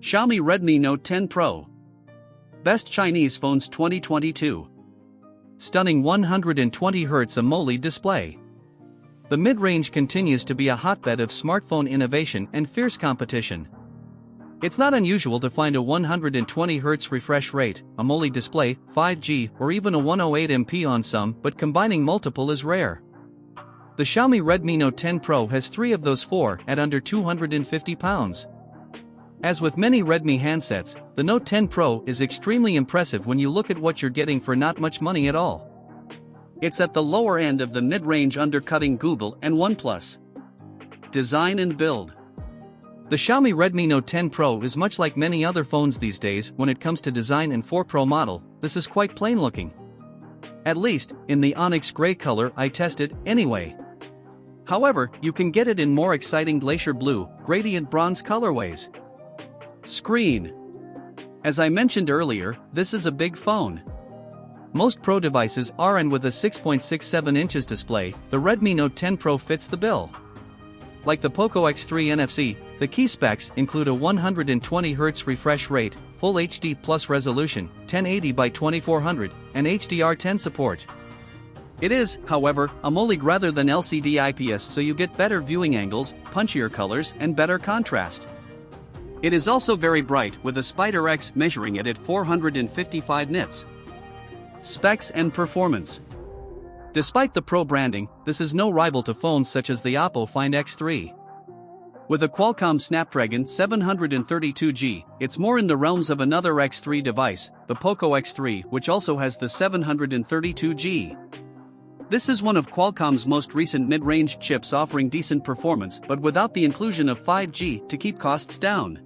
Xiaomi Redmi Note 10 Pro. Best Chinese Phones 2022. Stunning 120Hz AMOLED display. The mid-range continues to be a hotbed of smartphone innovation and fierce competition. It's not unusual to find a 120Hz refresh rate, AMOLED display, 5G, or even a 108MP on some, but combining multiple is rare. The Xiaomi Redmi Note 10 Pro has three of those four at under £250. As with many Redmi handsets, the Note 10 Pro is extremely impressive when you look at what you're getting for not much money at all. It's at the lower end of the mid-range, undercutting Google and OnePlus. Design and build. The Xiaomi Redmi Note 10 Pro is much like many other phones these days when it comes to design, and for Pro model, this is quite plain looking. At least, in the Onyx gray color I tested, anyway. However, you can get it in more exciting Glacier blue, gradient bronze colorways. Screen. As I mentioned earlier, this is a big phone. Most Pro devices are, and with a 6.67 inches display, the Redmi Note 10 Pro fits the bill. Like the Poco X3 NFC, the key specs include a 120Hz refresh rate, Full HD Plus resolution, 1080 by 2400, and HDR10 support. It is, however, AMOLED rather than LCD IPS, so you get better viewing angles, punchier colors, and better contrast. It is also very bright, with a Spider X measuring it at 455 nits. Specs and performance. Despite the Pro branding, this is no rival to phones such as the Oppo Find X3. With a Qualcomm Snapdragon 732G, it's more in the realms of another X3 device, the Poco X3, which also has the 732G. This is one of Qualcomm's most recent mid-range chips, offering decent performance but without the inclusion of 5G to keep costs down.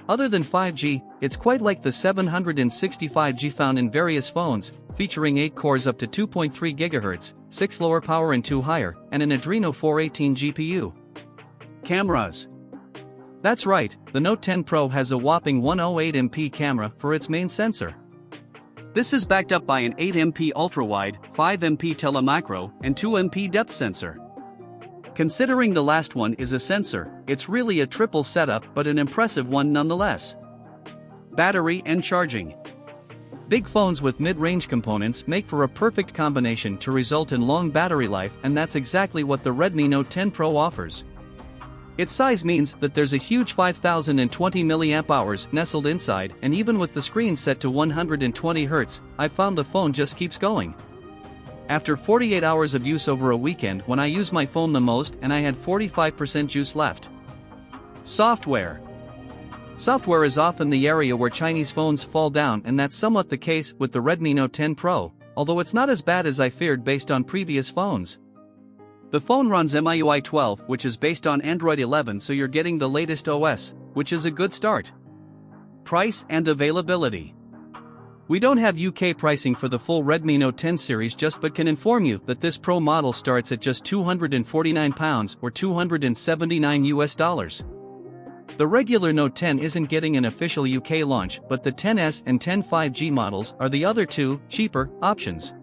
Other than 5G, it's quite like the 765G found in various phones, featuring 8 cores up to 2.3 GHz, 6 lower power and 2 higher, and an Adreno 418 GPU. Cameras. That's right, the Note 10 Pro has a whopping 108MP camera for its main sensor. This is backed up by an 8MP ultrawide, 5MP telemacro, and 2MP depth sensor. Considering the last one is a sensor, it's really a triple setup, but an impressive one nonetheless. Battery and charging. Big phones with mid-range components make for a perfect combination to result in long battery life, and that's exactly what the Redmi Note 10 Pro offers. Its size means that there's a huge 5020 mAh nestled inside, and even with the screen set to 120Hz, I've found the phone just keeps going. After 48 hours of use over a weekend when I use my phone the most, and I had 45% juice left. Software. Software is often the area where Chinese phones fall down, and that's somewhat the case with the Redmi Note 10 Pro, although it's not as bad as I feared based on previous phones. The phone runs MIUI 12, which is based on Android 11, so you're getting the latest OS, which is a good start. Price and availability. We don't have UK pricing for the full Redmi Note 10 series just, but can inform you that this Pro model starts at just £249 or $279 US. The regular Note 10 isn't getting an official UK launch, but the 10S and 10 5G models are the other two, cheaper, options.